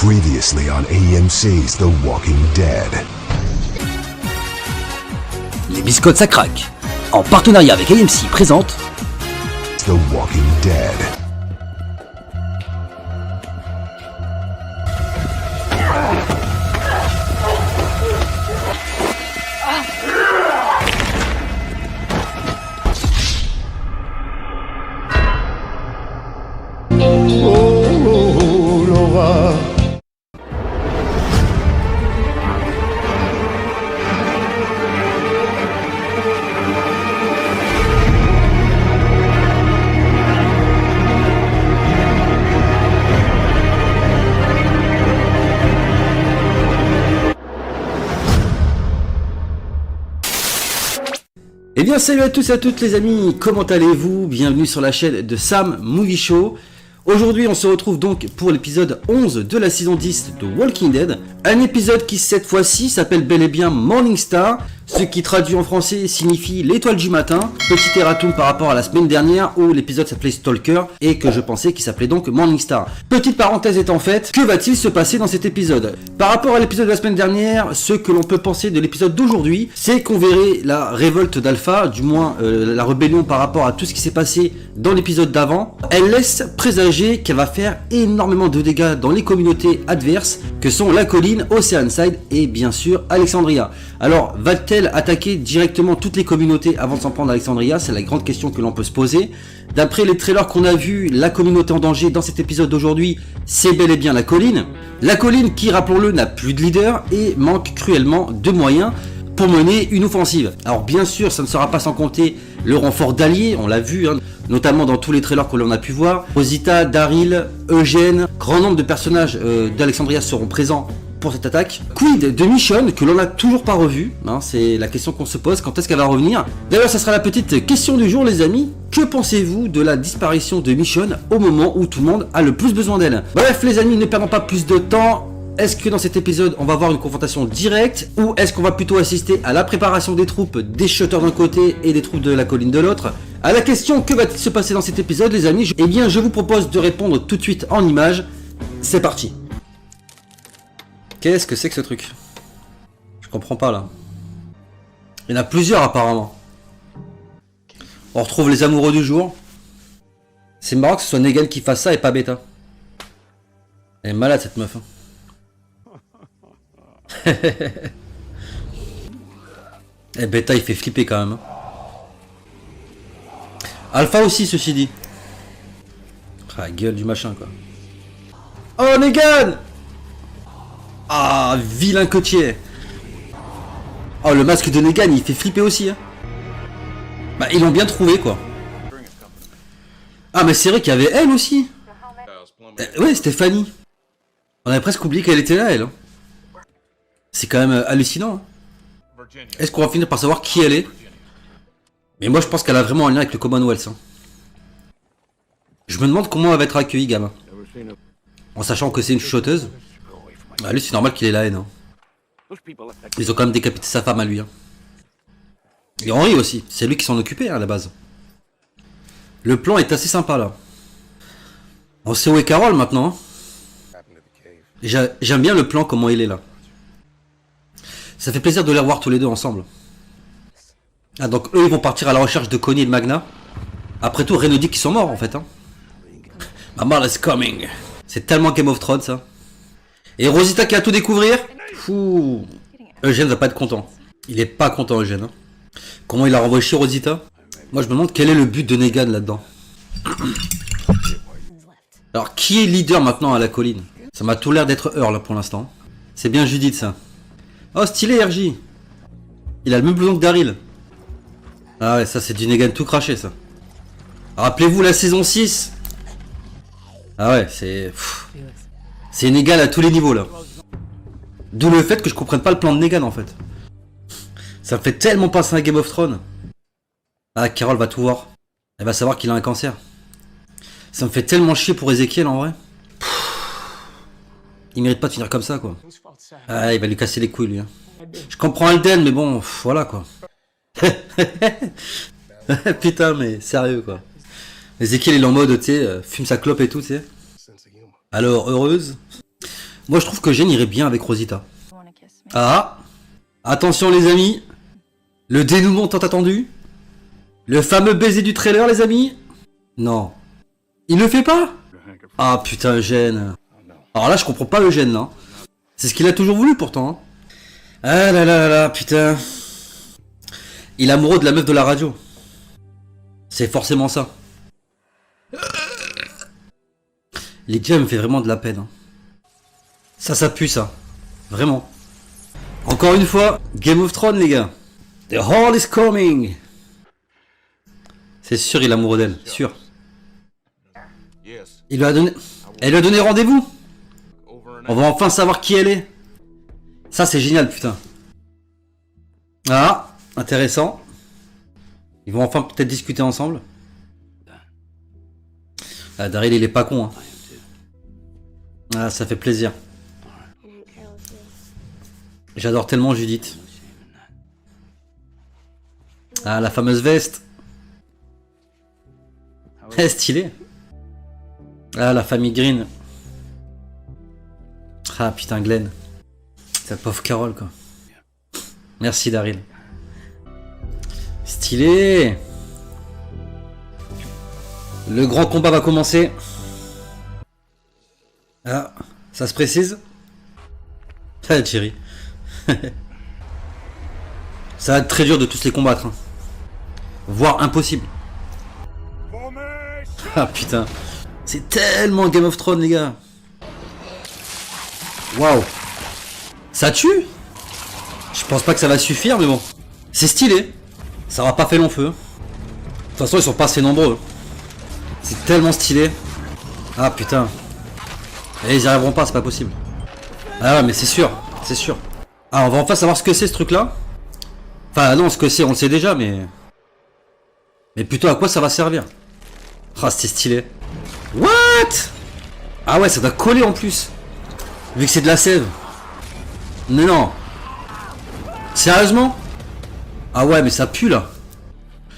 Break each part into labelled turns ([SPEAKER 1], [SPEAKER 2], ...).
[SPEAKER 1] Previously on AMC's The Walking Dead.
[SPEAKER 2] Les biscottes ça craque. En partenariat avec AMC présente
[SPEAKER 1] The Walking Dead.
[SPEAKER 3] Oh, Laura.
[SPEAKER 2] Eh bien salut à tous et à toutes les amis, comment allez-vous? Bienvenue sur la chaîne de Sam Movie Show. Aujourd'hui on se retrouve donc pour l'épisode 11 de la saison 10 de Walking Dead. Un épisode qui cette fois-ci s'appelle bel et bien Morning Star, ce qui traduit en français signifie l'étoile du matin. Petit erratum par rapport à la semaine dernière où l'épisode s'appelait Stalker et que je pensais qu'il s'appelait donc Morning Star. Petite parenthèse étant faite, que va-t-il se passer dans cet épisode? Par rapport à l'épisode de la semaine dernière, ce que l'on peut penser de l'épisode d'aujourd'hui, c'est qu'on verrait la révolte d'Alpha, du moins la rébellion par rapport à tout ce qui s'est passé dans l'épisode d'avant. Elle laisse présager qu'elle va faire énormément de dégâts dans les communautés adverses que sont la colline, Oceanside et bien sûr Alexandria. Alors va-t-elle attaquer directement toutes les communautés avant de s'en prendre à Alexandria? C'est la grande question que l'on peut se poser. D'après les trailers qu'on a vus, la communauté en danger dans cet épisode d'aujourd'hui, c'est bel et bien la colline. La colline qui, rappelons-le, n'a plus de leader et manque cruellement de moyens pour mener une offensive. Alors bien sûr, ça ne sera pas sans compter le renfort d'alliés, on l'a vu, notamment dans tous les trailers que l'on a pu voir. Rosita, Daryl, Eugène, grand nombre de personnages d'Alexandria seront présents pour cette attaque. Quid de Michonne, que l'on n'a toujours pas revu, c'est la question qu'on se pose, quand est-ce qu'elle va revenir? D'ailleurs, ça sera la petite question du jour les amis, que pensez-vous de la disparition de Michonne au moment où tout le monde a le plus besoin d'elle? Bref les amis, ne perdons pas plus de temps. Est-ce que dans cet épisode on va avoir une confrontation directe ou est-ce qu'on va plutôt assister à la préparation des troupes des Shutters d'un côté et des troupes de la colline de l'autre? À la question que va-t-il se passer dans cet épisode les amis, eh bien je vous propose de répondre tout de suite en images. C'est parti. Qu'est-ce que c'est que ce truc? Je comprends pas là. Il y en a plusieurs apparemment. On retrouve les amoureux du jour. C'est marrant que ce soit Negan qui fasse ça et pas Beta. Elle est malade cette meuf. Et Beta il fait flipper quand même. Alpha aussi ceci dit. Ah gueule du machin quoi. Oh Negan! Ah vilain côtier. Oh le masque de Negan il fait flipper aussi. Bah ils l'ont bien trouvé quoi. Ah mais c'est vrai qu'il y avait elle aussi. Ouais Stéphanie. On avait presque oublié qu'elle était là elle. C'est quand même hallucinant. Est-ce qu'on va finir par savoir qui elle est? Mais moi je pense qu'elle a vraiment un lien avec le Commonwealth. Je me demande comment elle va être accueillie gamin. En sachant que c'est une chuchoteuse. Ah, lui c'est normal qu'il ait la haine. Ils ont quand même décapité sa femme à lui. Et Henry aussi, c'est lui qui s'en occupait à la base. Le plan est assez sympa là. On sait où est Carol maintenant. J'aime bien le plan, comment il est là. Ça fait plaisir de les revoir tous les deux ensemble. Ah donc eux ils vont partir à la recherche de Connie et de Magna. Après tout Reno dit qu'ils sont morts en fait. Mama is coming. C'est tellement Game of Thrones ça. Et Rosita qui a tout découvrir. Fou. Eugène va pas être content. Il est pas content Eugène. Comment il a renvoyé chez Rosita? Moi je me demande quel est le but de Negan là-dedans. Alors qui est leader maintenant à la colline? Ça m'a tout l'air d'être Earl là pour l'instant. C'est bien Judith ça. Oh stylé RJ. Il a le même blouson que Daryl. Ah ouais ça c'est du Negan tout craché ça. Rappelez-vous la saison 6. Ah ouais c'est... C'est inégal à tous les niveaux là. D'où le fait que je comprenne pas le plan de Negan en fait. Ça me fait tellement passer un Game of Thrones. Ah Carol va tout voir. Elle va savoir qu'il a un cancer. Ça me fait tellement chier pour Ezekiel en vrai. Il mérite pas de finir comme ça quoi. Ah il va lui casser les couilles lui. Je comprends Alden mais bon voilà quoi. Putain mais sérieux quoi. Ezekiel il est en mode tu sais fume sa clope et tout tu sais. Alors heureuse. Moi je trouve que Jane irait bien avec Rosita. Ah, attention les amis. Le dénouement tant attendu. Le fameux baiser du trailer les amis. Non. Il le fait pas? Ah putain Eugène. Alors là je comprends pas Eugène là. C'est ce qu'il a toujours voulu pourtant. Hein. Ah là là là là putain. Il est amoureux de la meuf de la radio. C'est forcément ça. Lydia me fait vraiment de la peine. Hein. Ça pue ça. Vraiment. Encore une fois, Game of Thrones les gars. The Hall is coming. C'est sûr il est amoureux d'elle, sûr. Il lui a donné... Elle lui a donné rendez-vous. On va enfin savoir qui elle est. Ça c'est génial putain. Ah, intéressant. Ils vont enfin peut-être discuter ensemble. Ah, Daryl il est pas con hein. Ah ça fait plaisir. J'adore tellement Judith. Ah la fameuse veste. Eh stylé. Ah la famille Green. Ah putain Glenn. Cette pauvre Carole quoi. Merci Daryl. Stylé. Le grand combat va commencer. Ah, ça se précise. Ah Thierry. Ça va être très dur de tous les combattre. Hein. Voire impossible. Ah putain. C'est tellement Game of Thrones les gars. Waouh. Ça tue? Je pense pas que ça va suffire mais bon. C'est stylé. Ça aura pas fait long feu. De toute façon ils sont pas assez nombreux. C'est tellement stylé. Ah putain. Et ils y arriveront pas, c'est pas possible. Ah ouais mais c'est sûr. C'est sûr. Ah on va enfin savoir ce que c'est ce truc là. Enfin non ce que c'est on le sait déjà mais... Mais plutôt à quoi ça va servir. Ah c'est stylé. What? Ah ouais ça doit coller en plus. Vu que c'est de la sève. Mais non. Sérieusement? Ah ouais mais ça pue là.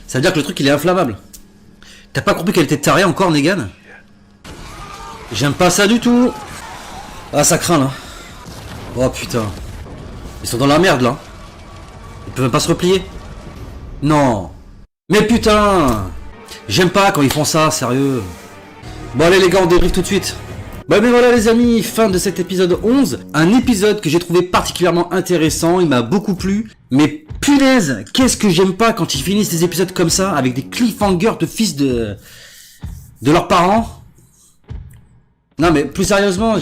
[SPEAKER 2] Ça veut dire que le truc il est inflammable. T'as pas compris qu'elle était tarée encore Negan? J'aime pas ça du tout. Ah ça craint là. Oh putain. Ils sont dans la merde là. Ils peuvent même pas se replier. Non. Mais putain. J'aime pas quand ils font ça, sérieux. Bon allez les gars on débriefe tout de suite. Bon mais voilà les amis, fin de cet épisode 11. Un épisode que j'ai trouvé particulièrement intéressant, il m'a beaucoup plu. Mais punaise, qu'est-ce que j'aime pas quand ils finissent des épisodes comme ça, avec des cliffhangers de fils de leurs parents. Non mais plus sérieusement,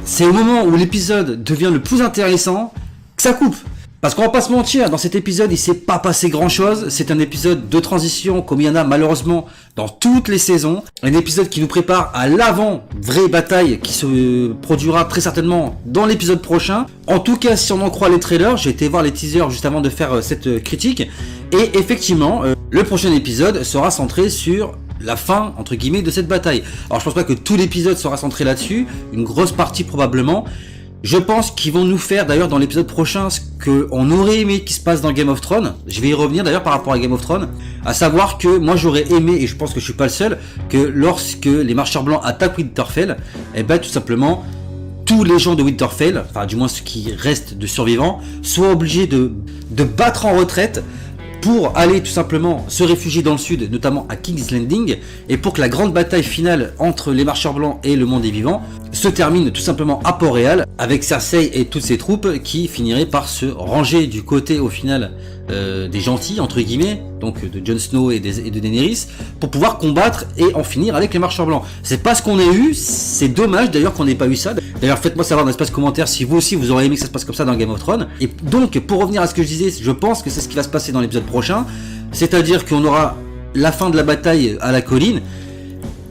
[SPEAKER 2] c'est au moment où l'épisode devient le plus intéressant que ça coupe. Parce qu'on va pas se mentir, dans cet épisode il s'est pas passé grand chose, c'est un épisode de transition comme il y en a malheureusement dans toutes les saisons. Un épisode qui nous prépare à l'avant vraie bataille qui se produira très certainement dans l'épisode prochain. En tout cas si on en croit les trailers, j'ai été voir les teasers juste avant de faire cette critique. Et effectivement, le prochain épisode sera centré sur la fin entre guillemets de cette bataille. Alors je pense pas que tout l'épisode sera centré là-dessus, une grosse partie probablement. Je pense qu'ils vont nous faire d'ailleurs dans l'épisode prochain ce qu'on aurait aimé qu'il se passe dans Game of Thrones. Je vais y revenir d'ailleurs par rapport à Game of Thrones. À savoir que moi j'aurais aimé, et je pense que je suis pas le seul, que lorsque les marcheurs blancs attaquent Winterfell, et ben tout simplement tous les gens de Winterfell, enfin du moins ceux qui restent de survivants, soient obligés de battre en retraite pour aller tout simplement se réfugier dans le sud, notamment à King's Landing, et pour que la grande bataille finale entre les marcheurs blancs et le monde des vivants se termine tout simplement à Port-Réal, avec Cersei et toutes ses troupes qui finiraient par se ranger du côté au final des gentils, entre guillemets, donc de Jon Snow et de Daenerys, pour pouvoir combattre et en finir avec les marcheurs blancs. C'est pas ce qu'on a eu, c'est dommage d'ailleurs qu'on n'ait pas eu ça. D'ailleurs faites-moi savoir dans l'espace commentaire si vous aussi vous aurez aimé que ça se passe comme ça dans Game of Thrones. Et donc pour revenir à ce que je disais, je pense que c'est ce qui va se passer dans l'épisode prochain, c'est-à-dire qu'on aura la fin de la bataille à la colline.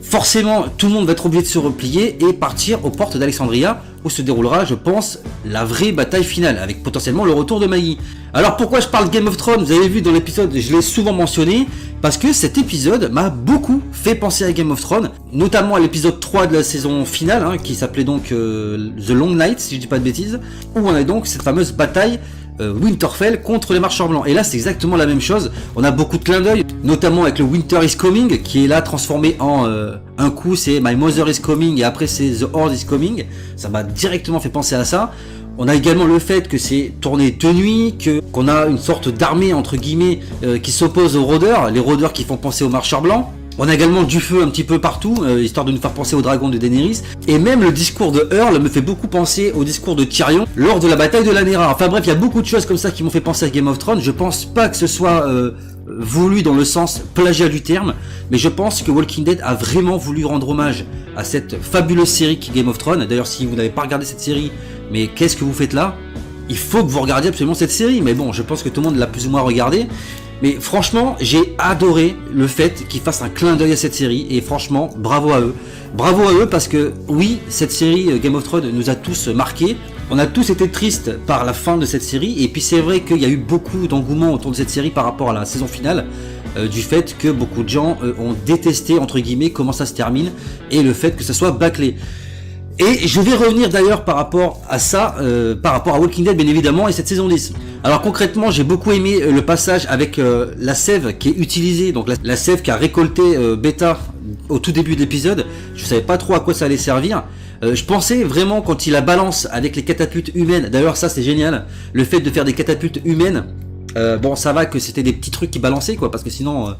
[SPEAKER 2] Forcément, tout le monde va être obligé de se replier et partir aux portes d'Alexandria, où se déroulera, je pense, la vraie bataille finale, avec potentiellement le retour de Maggie. Alors pourquoi je parle de Game of Thrones? Vous avez vu dans l'épisode, je l'ai souvent mentionné, parce que cet épisode m'a beaucoup fait penser à Game of Thrones, notamment à l'épisode 3 de la saison finale, qui s'appelait donc The Long Night, si je dis pas de bêtises, où on a donc cette fameuse bataille Winterfell contre les marcheurs blancs. Et là c'est exactement la même chose, on a beaucoup de clins d'œil, notamment avec le Winter is Coming qui est là transformé en un coup c'est My Mother is Coming et après c'est The Horde is Coming. Ça m'a directement fait penser à ça. On a également le fait que c'est tourné de nuit, qu'on a une sorte d'armée entre guillemets qui s'oppose aux rôdeurs, les rôdeurs qui font penser aux marcheurs blancs. On a également du feu un petit peu partout, histoire de nous faire penser au dragon de Daenerys. Et même le discours de Earl me fait beaucoup penser au discours de Tyrion lors de la bataille de Lanera. Enfin bref, il y a beaucoup de choses comme ça qui m'ont fait penser à Game of Thrones. Je pense pas que ce soit voulu dans le sens plagiat du terme, mais je pense que Walking Dead a vraiment voulu rendre hommage à cette fabuleuse série qui est Game of Thrones. D'ailleurs, si vous n'avez pas regardé cette série, mais qu'est-ce que vous faites là? Il faut que vous regardiez absolument cette série. Mais bon, je pense que tout le monde l'a plus ou moins regardé. Mais franchement, j'ai adoré le fait qu'ils fassent un clin d'œil à cette série. Et franchement, bravo à eux. Bravo à eux parce que oui, cette série Game of Thrones nous a tous marqués. On a tous été tristes par la fin de cette série. Et puis c'est vrai qu'il y a eu beaucoup d'engouement autour de cette série par rapport à la saison finale. Du fait que beaucoup de gens ont détesté, entre guillemets, comment ça se termine. Et le fait que ça soit bâclé. Et je vais revenir d'ailleurs par rapport à ça, par rapport à Walking Dead bien évidemment et cette saison 10. Alors concrètement j'ai beaucoup aimé le passage avec la sève qui est utilisée, donc la sève qui a récolté Beta au tout début de l'épisode. Je savais pas trop à quoi ça allait servir. Je pensais vraiment quand il la balance avec les catapultes humaines, d'ailleurs ça c'est génial, le fait de faire des catapultes humaines. Bon ça va que c'était des petits trucs qui balançaient quoi, parce que sinon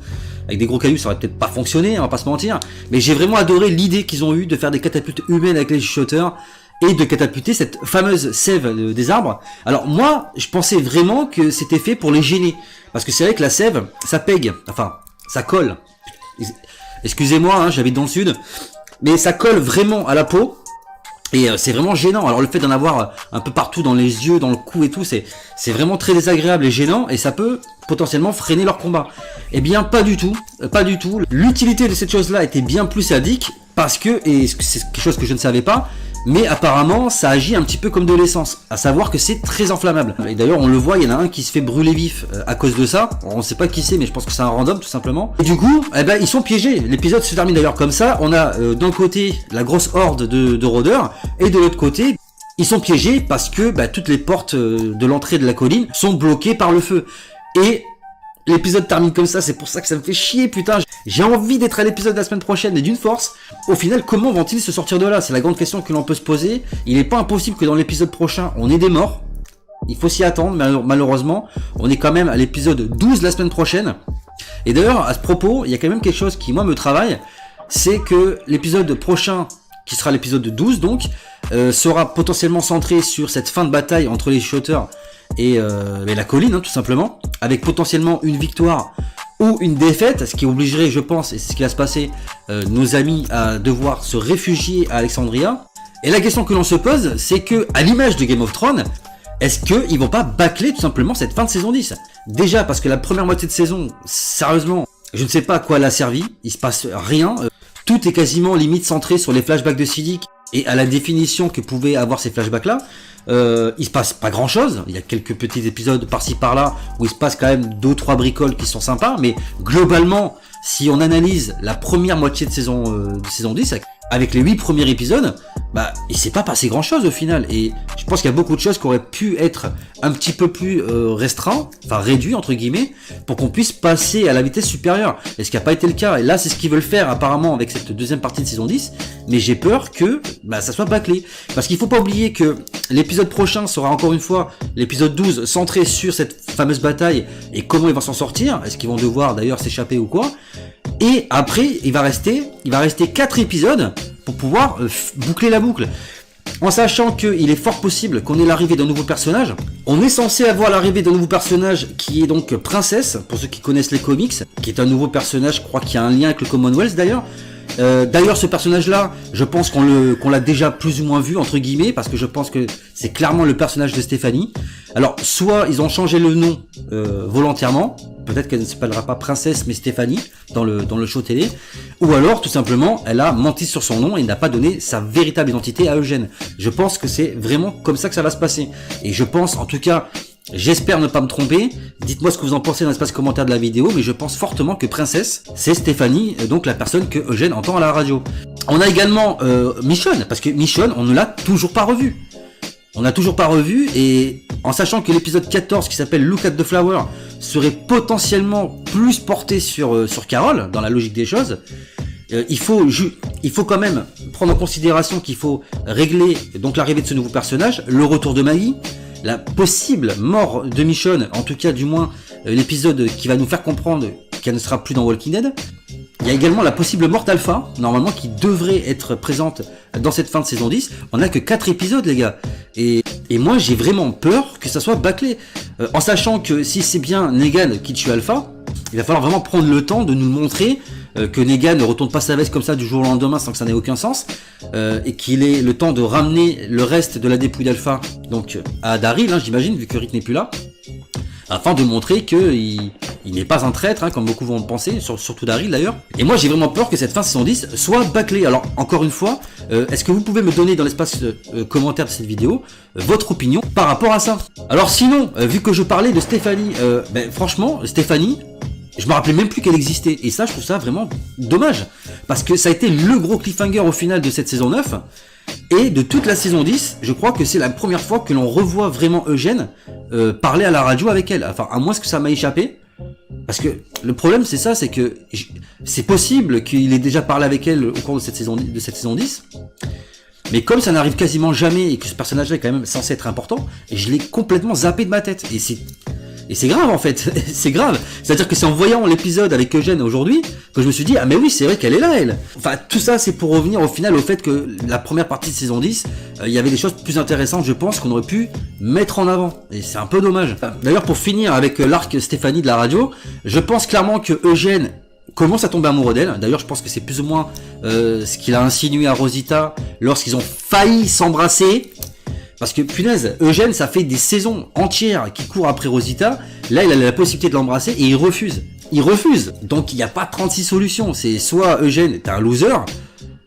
[SPEAKER 2] avec des gros cailloux ça aurait peut-être pas fonctionné, on va pas se mentir, mais j'ai vraiment adoré l'idée qu'ils ont eu de faire des catapultes humaines avec les chuchoteurs et de catapulter cette fameuse sève des arbres. Alors moi je pensais vraiment que c'était fait pour les gêner, parce que c'est vrai que la sève ça pègue, enfin ça colle, excusez-moi hein, j'habite dans le sud, mais ça colle vraiment à la peau. Et c'est vraiment gênant. Alors le fait d'en avoir un peu partout dans les yeux, dans le cou et tout, c'est vraiment très désagréable et gênant, et ça peut potentiellement freiner leur combat. Eh bien pas du tout, pas du tout. L'utilité de cette chose-là était bien plus sadique parce que, et c'est quelque chose que je ne savais pas, mais apparemment ça agit un petit peu comme de l'essence, à savoir que c'est très inflammable. Et d'ailleurs on le voit, il y en a un qui se fait brûler vif à cause de ça. Alors, on sait pas qui c'est, mais je pense que c'est un random tout simplement. Et du coup, eh ben ils sont piégés. L'épisode se termine d'ailleurs comme ça. On a d'un côté la grosse horde de rôdeurs, et de l'autre côté ils sont piégés parce que toutes les portes de l'entrée de la colline sont bloquées par le feu. Et l'épisode termine comme ça, c'est pour ça que ça me fait chier, putain. J'ai envie d'être à l'épisode de la semaine prochaine et d'une force. Au final, comment vont-ils se sortir de là? C'est la grande question que l'on peut se poser. Il n'est pas impossible que dans l'épisode prochain, on ait des morts. Il faut s'y attendre, malheureusement. On est quand même à l'épisode 12 la semaine prochaine. Et d'ailleurs, à ce propos, il y a quand même quelque chose qui, moi, me travaille. C'est que l'épisode prochain, qui sera l'épisode 12 donc, sera potentiellement centré sur cette fin de bataille entre les shooters et la colline, hein, tout simplement, avec potentiellement une victoire ou une défaite, ce qui obligerait, je pense, et c'est ce qui va se passer, nos amis à devoir se réfugier à Alexandria. Et la question que l'on se pose, c'est que, à l'image de Game of Thrones, est-ce qu'ils vont pas bâcler tout simplement cette fin de saison 10? Déjà parce que la première moitié de saison, sérieusement, je ne sais pas à quoi elle a servi, il se passe rien, tout est quasiment limite centré sur les flashbacks de Siddiq et à la définition que pouvaient avoir ces flashbacks là. Il se passe pas grand chose, il y a quelques petits épisodes par-ci par-là où il se passe quand même 2-3 bricoles qui sont sympas, mais globalement, si on analyse la première moitié de saison 10 avec les 8 premiers épisodes, il s'est pas passé grand chose au final, et je pense qu'il y a beaucoup de choses qui auraient pu être un petit peu plus restreint, enfin réduit entre guillemets, pour qu'on puisse passer à la vitesse supérieure, et ce qui n'a pas été le cas, et là c'est ce qu'ils veulent faire apparemment avec cette deuxième partie de saison 10, mais j'ai peur que ça soit bâclé, parce qu'il faut pas oublier que l'épisode prochain sera encore une fois l'épisode 12 centré sur cette fameuse bataille et comment ils vont s'en sortir, est-ce qu'ils vont devoir d'ailleurs s'échapper ou quoi, et après il va rester 4 épisodes pour pouvoir boucler la boucle. En sachant qu'il est fort possible qu'on ait l'arrivée d'un nouveau personnage. On est censé avoir l'arrivée d'un nouveau personnage qui est donc Princesse, pour ceux qui connaissent les comics, qui est un nouveau personnage, je crois qu'il y a un lien avec le Commonwealth d'ailleurs. D'ailleurs ce personnage là, je pense qu'on l'a déjà plus ou moins vu entre guillemets, parce que je pense que c'est clairement le personnage de Stéphanie. Alors soit ils ont changé le nom volontairement, peut-être qu'elle ne s'appellera pas Princesse mais Stéphanie dans le show télé, ou alors tout simplement elle a menti sur son nom et n'a pas donné sa véritable identité à Eugène. Je pense que c'est vraiment comme ça que ça va se passer, et je pense en tout cas, j'espère ne pas me tromper, dites-moi ce que vous en pensez dans l'espace commentaire de la vidéo, mais je pense fortement que Princesse, c'est Stéphanie, donc la personne que Eugène entend à la radio. On a également Michonne, parce que Michonne, on ne l'a toujours pas revu. On n'a toujours pas revu, et en sachant que l'épisode 14 qui s'appelle Look at the Flower serait potentiellement plus porté sur Carol, dans la logique des choses, il faut quand même prendre en considération qu'il faut régler donc l'arrivée de ce nouveau personnage, le retour de Maggie, la possible mort de Michonne, en tout cas du moins l'épisode qui va nous faire comprendre qu'elle ne sera plus dans Walking Dead. Il y a également la possible mort d'Alpha, normalement qui devrait être présente dans cette fin de saison 10. On n'a que 4 épisodes les gars. Et moi j'ai vraiment peur que ça soit bâclé. En sachant que si c'est bien Negan qui tue Alpha, il va falloir vraiment prendre le temps de nous montrer que Negan ne retourne pas sa veste comme ça du jour au lendemain sans que ça n'ait aucun sens, et qu'il ait le temps de ramener le reste de la dépouille d'Alpha donc à Daryl, hein, j'imagine, vu que Rick n'est plus là, afin de montrer qu'il n'est pas un traître, hein, comme beaucoup vont le penser, surtout Daryl d'ailleurs. Et moi j'ai vraiment peur que cette fin saison 10 soit bâclée. Alors encore une fois, est-ce que vous pouvez me donner dans l'espace commentaire de cette vidéo votre opinion par rapport à ça? Alors sinon, vu que je parlais de Stéphanie, franchement, Stéphanie, je me rappelais même plus qu'elle existait, et ça je trouve ça vraiment dommage, parce que ça a été le gros cliffhanger au final de cette saison 9, et de toute la saison 10, je crois que c'est la première fois que l'on revoit vraiment Eugène parler à la radio avec elle, enfin à moins que ça m'a échappé, parce que le problème c'est ça, c'est que c'est possible qu'il ait déjà parlé avec elle au cours de cette saison 10, mais comme ça n'arrive quasiment jamais, et que ce personnage-là est quand même censé être important, je l'ai complètement zappé de ma tête, et c'est grave en fait, c'est grave. C'est-à-dire que c'est en voyant l'épisode avec Eugène aujourd'hui que je me suis dit, ah mais oui c'est vrai qu'elle est là elle. Enfin tout ça c'est pour revenir au final au fait que la première partie de saison 10, il y avait des choses plus intéressantes je pense qu'on aurait pu mettre en avant. Et c'est un peu dommage. D'ailleurs pour finir avec l'arc Stéphanie de la radio, je pense clairement que Eugène commence à tomber amoureux d'elle. D'ailleurs je pense que c'est plus ou moins ce qu'il a insinué à Rosita lorsqu'ils ont failli s'embrasser. Parce que punaise, Eugène, ça fait des saisons entières qu'il court après Rosita. Là, il a la possibilité de l'embrasser et il refuse. Il refuse. Donc, il n'y a pas 36 solutions. C'est soit Eugène, t'es un loser,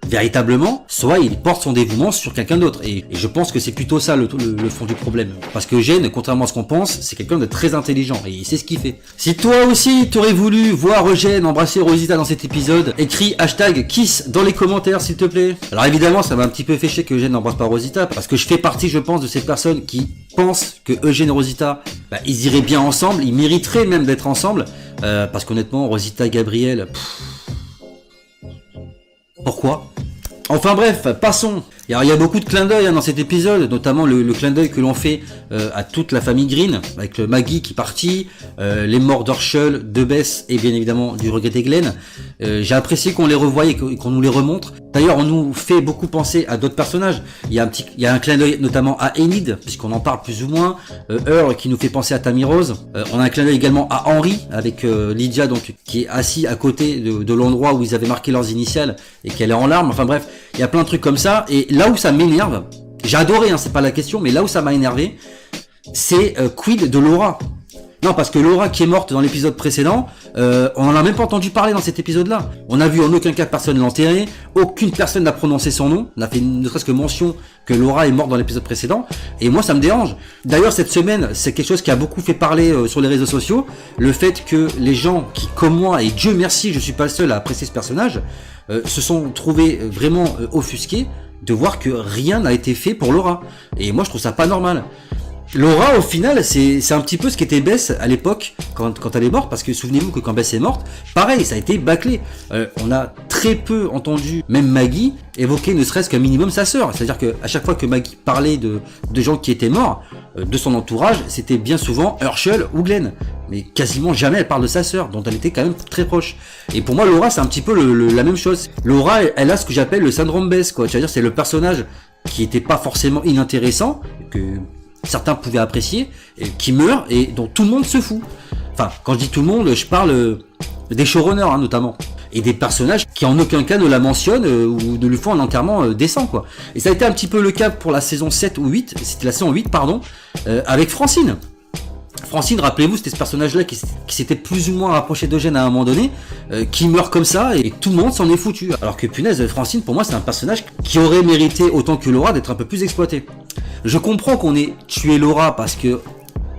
[SPEAKER 2] véritablement, soit il porte son dévouement sur quelqu'un d'autre. Et je pense que c'est plutôt ça le fond du problème. Parce que Eugène, contrairement à ce qu'on pense, c'est quelqu'un de très intelligent et il sait ce qu'il fait. Si toi aussi, t'aurais voulu voir Eugène embrasser Rosita dans cet épisode, écris #kiss dans les commentaires s'il te plaît. Alors évidemment, ça m'a un petit peu fait chier que Eugène n'embrasse pas Rosita, parce que je fais partie, je pense, de ces personnes qui pensent que Eugène et Rosita, ils iraient bien ensemble, ils mériteraient même d'être ensemble, parce qu'honnêtement, Rosita et Gabriel... Pourquoi? Enfin bref, passons. Alors, il y a beaucoup de clins d'œil dans cet épisode, notamment le clin d'œil que l'on fait à toute la famille Green, avec Maggie qui est partie, les morts d'Herschel, de Bess et bien évidemment du regretté Glenn. J'ai apprécié qu'on les revoie et qu'on nous les remontre. D'ailleurs, on nous fait beaucoup penser à d'autres personnages. Il y a un clin d'œil notamment à Enid, puisqu'on en parle plus ou moins. Earl qui nous fait penser à Tammy Rose. On a un clin d'œil également à Henry, avec Lydia donc qui est assis à côté de l'endroit où ils avaient marqué leurs initiales et qu'elle est en larmes. Enfin bref, il y a plein de trucs comme ça. Et là où ça m'énerve, j'ai adoré, hein, c'est pas la question, mais là où ça m'a énervé, c'est quid de Laura. Non, parce que Laura qui est morte dans l'épisode précédent, on en a même pas entendu parler dans cet épisode-là. On a vu en aucun cas personne l'enterrer, aucune personne n'a prononcé son nom, n'a fait ne serait-ce que mention que Laura est morte dans l'épisode précédent, et moi ça me dérange. D'ailleurs cette semaine, c'est quelque chose qui a beaucoup fait parler sur les réseaux sociaux, le fait que les gens qui, comme moi, et Dieu merci, je suis pas le seul à apprécier ce personnage, se sont trouvés vraiment offusqués de voir que rien n'a été fait pour Laura. Et moi je trouve ça pas normal. Laura au final c'est un petit peu ce qu'était Bess à l'époque quand elle est morte, parce que souvenez-vous que quand Bess est morte, pareil, ça a été bâclé. On a très peu entendu même Maggie évoquer ne serait-ce qu'un minimum sa sœur. C'est-à-dire qu'à chaque fois que Maggie parlait de gens qui étaient morts, de son entourage, c'était bien souvent Herschel ou Glenn. Mais quasiment jamais elle parle de sa sœur, dont elle était quand même très proche. Et pour moi Laura c'est un petit peu la même chose. Laura elle a ce que j'appelle le syndrome Bess, quoi. C'est-à-dire c'est le personnage qui était pas forcément inintéressant, que certains pouvaient apprécier, qui meurt et dont tout le monde se fout. Enfin, quand je dis tout le monde, je parle des showrunners, hein, notamment. Et des personnages qui en aucun cas ne la mentionnent ou ne lui font un enterrement décent, quoi. Et ça a été un petit peu le cas pour la saison 7 ou 8, c'était la saison 8, pardon, avec Francine. Francine, rappelez-vous, c'était ce personnage-là qui s'était plus ou moins rapproché d'Eugène à un moment donné, qui meurt comme ça et tout le monde s'en est foutu. Alors que punaise, Francine, pour moi, c'est un personnage qui aurait mérité autant que Laura d'être un peu plus exploité. Je comprends qu'on ait tué Laura parce que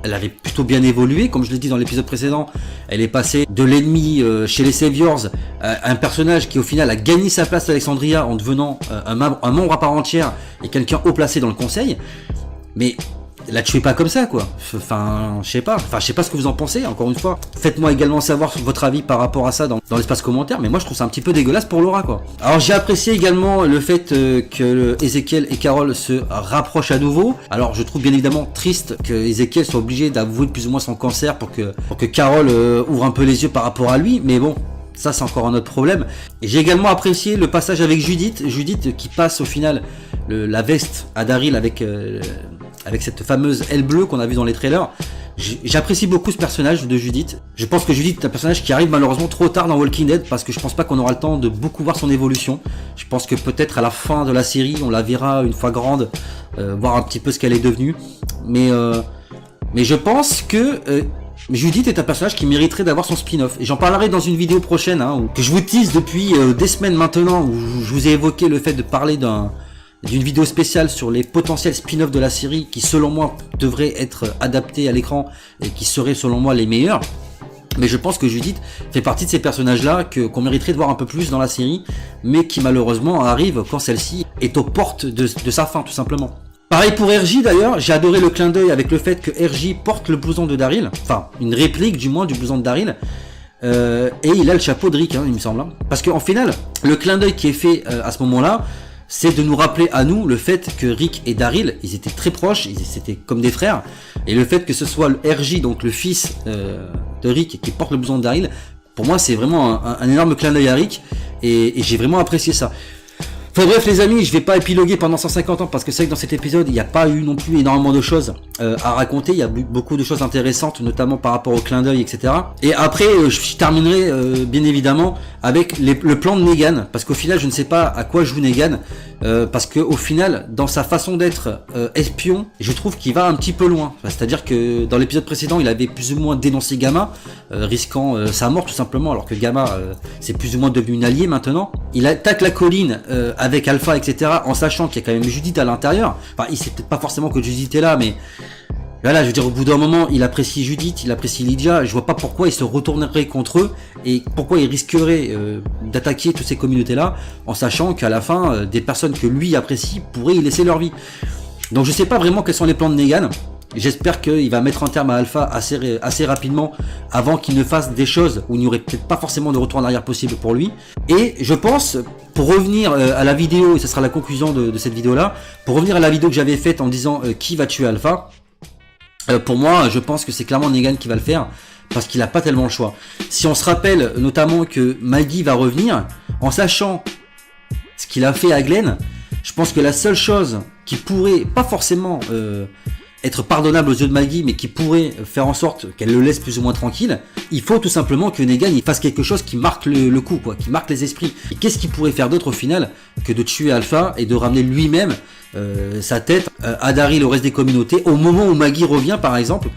[SPEAKER 2] elle avait plutôt bien évolué, comme je l'ai dit dans l'épisode précédent, elle est passée de l'ennemi chez les Saviors à un personnage qui au final a gagné sa place à Alexandria en devenant un membre à part entière et quelqu'un haut placé dans le conseil. Mais la tuez pas comme ça, quoi. Enfin, je sais pas ce que vous en pensez, encore une fois. Faites-moi également savoir votre avis par rapport à ça dans l'espace commentaire, mais moi je trouve ça un petit peu dégueulasse pour Laura, quoi. Alors j'ai apprécié également le fait que Ezekiel et Carol se rapprochent à nouveau. Alors je trouve bien évidemment triste que Ezekiel soit obligé d'avouer plus ou moins son cancer pour que Carol ouvre un peu les yeux par rapport à lui, mais bon. Ça c'est encore un autre problème. Et j'ai également apprécié le passage avec Judith qui passe au final la veste à Daryl avec cette fameuse aile bleue qu'on a vue dans les trailers. J'apprécie beaucoup ce personnage de Judith. Je pense que Judith est un personnage qui arrive malheureusement trop tard dans Walking Dead parce que je pense pas qu'on aura le temps de beaucoup voir son évolution. Je pense que peut-être à la fin de la série on la verra une fois grande, voir un petit peu ce qu'elle est devenue. Mais je pense que Judith est un personnage qui mériterait d'avoir son spin-off. Et j'en parlerai dans une vidéo prochaine, que je vous tease depuis des semaines maintenant, où je vous ai évoqué le fait de parler d'une vidéo spéciale sur les potentiels spin-off de la série qui selon moi devraient être adaptés à l'écran et qui seraient selon moi les meilleurs. Mais je pense que Judith fait partie de ces personnages-là qu'on mériterait de voir un peu plus dans la série, mais qui malheureusement arrive quand celle-ci est aux portes de sa fin, tout simplement. Pareil pour RJ d'ailleurs, j'ai adoré le clin d'œil avec le fait que RJ porte le blouson de Daryl, enfin une réplique du moins du blouson de Daryl, et il a le chapeau de Rick, il me semble. Parce qu'en final, le clin d'œil qui est fait à ce moment-là, c'est de nous rappeler à nous le fait que Rick et Daryl, ils étaient très proches, ils étaient comme des frères, et le fait que ce soit le RJ, donc le fils de Rick, qui porte le blouson de Daryl, pour moi c'est vraiment un énorme clin d'œil à Rick, et j'ai vraiment apprécié ça. Enfin bref les amis, je vais pas épiloguer pendant 150 ans parce que c'est vrai que dans cet épisode il n'y a pas eu non plus énormément de choses à raconter, il y a beaucoup de choses intéressantes notamment par rapport au clin d'œil etc. Et après je terminerai bien évidemment avec le plan de Negan, parce qu'au final je ne sais pas à quoi joue Negan, parce que au final dans sa façon d'être espion, je trouve qu'il va un petit peu loin, c'est à dire que dans l'épisode précédent il avait plus ou moins dénoncé Gamma, risquant sa mort tout simplement, alors que Gamma c'est plus ou moins devenu une alliée maintenant. Il attaque la colline avec Alpha etc, en sachant qu'il y a quand même Judith à l'intérieur. Enfin il sait peut-être pas forcément que Judith est là, mais là je veux dire au bout d'un moment il apprécie Judith, il apprécie Lydia, je vois pas pourquoi il se retournerait contre eux et pourquoi il risquerait d'attaquer toutes ces communautés là en sachant qu'à la fin des personnes que lui apprécie pourraient y laisser leur vie. Donc je sais pas vraiment quels sont les plans de Negan. J'espère qu'il va mettre un terme à Alpha assez rapidement avant qu'il ne fasse des choses où il n'y aurait peut-être pas forcément de retour en arrière possible pour lui. Et je pense, pour revenir à la vidéo, et ce sera la conclusion de cette vidéo là, pour revenir à la vidéo que j'avais faite en disant qui va tuer Alpha, pour moi je pense que c'est clairement Negan qui va le faire, parce qu'il n'a pas tellement le choix. Si on se rappelle notamment que Maggie va revenir, en sachant ce qu'il a fait à Glenn, je pense que la seule chose qui pourrait, pas forcément être pardonnable aux yeux de Maggie, mais qui pourrait faire en sorte qu'elle le laisse plus ou moins tranquille, il faut tout simplement que Negan il fasse quelque chose qui marque le coup, quoi, qui marque les esprits. Et qu'est-ce qu'il pourrait faire d'autre au final que de tuer Alpha et de ramener lui-même sa tête à Daryl, au reste des communautés, au moment où Maggie revient par exemple,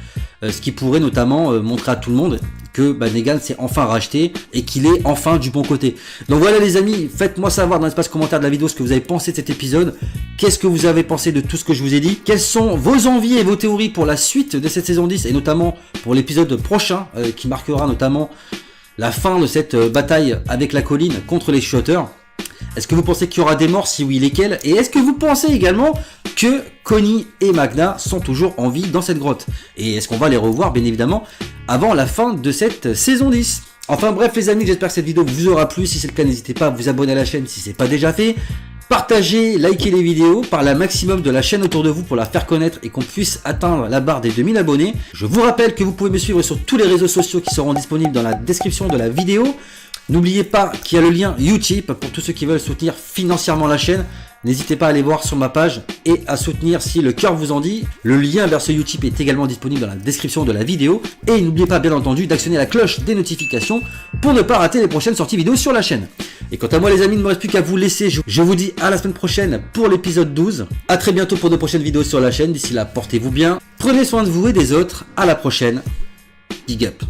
[SPEAKER 2] ce qui pourrait notamment montrer à tout le monde que Negan s'est enfin racheté et qu'il est enfin du bon côté. Donc voilà les amis, faites-moi savoir dans l'espace commentaire de la vidéo ce que vous avez pensé de cet épisode, qu'est-ce que vous avez pensé de tout ce que je vous ai dit, quelles sont vos envies et vos théories pour la suite de cette saison 10 et notamment pour l'épisode prochain qui marquera notamment la fin de cette bataille avec la colline contre les chuchoteurs. Est-ce que vous pensez qu'il y aura des morts? Si oui, lesquels? Et est-ce que vous pensez également que Connie et Magda sont toujours en vie dans cette grotte? Et est-ce qu'on va les revoir, bien évidemment, avant la fin de cette saison 10? Enfin bref les amis, j'espère que cette vidéo vous aura plu. Si c'est le cas, n'hésitez pas à vous abonner à la chaîne si c'est pas déjà fait. Partagez, likez les vidéos, parlez un maximum de la chaîne autour de vous pour la faire connaître et qu'on puisse atteindre la barre des 2000 abonnés. Je vous rappelle que vous pouvez me suivre sur tous les réseaux sociaux qui seront disponibles dans la description de la vidéo. N'oubliez pas qu'il y a le lien Utip pour tous ceux qui veulent soutenir financièrement la chaîne. N'hésitez pas à aller voir sur ma page et à soutenir si le cœur vous en dit. Le lien vers ce Utip est également disponible dans la description de la vidéo. Et n'oubliez pas bien entendu d'actionner la cloche des notifications pour ne pas rater les prochaines sorties vidéo sur la chaîne. Et quant à moi les amis, il ne me reste plus qu'à vous laisser. Je vous dis à la semaine prochaine pour l'épisode 12. A très bientôt pour de prochaines vidéos sur la chaîne. D'ici là, portez-vous bien. Prenez soin de vous et des autres. À la prochaine. Big up.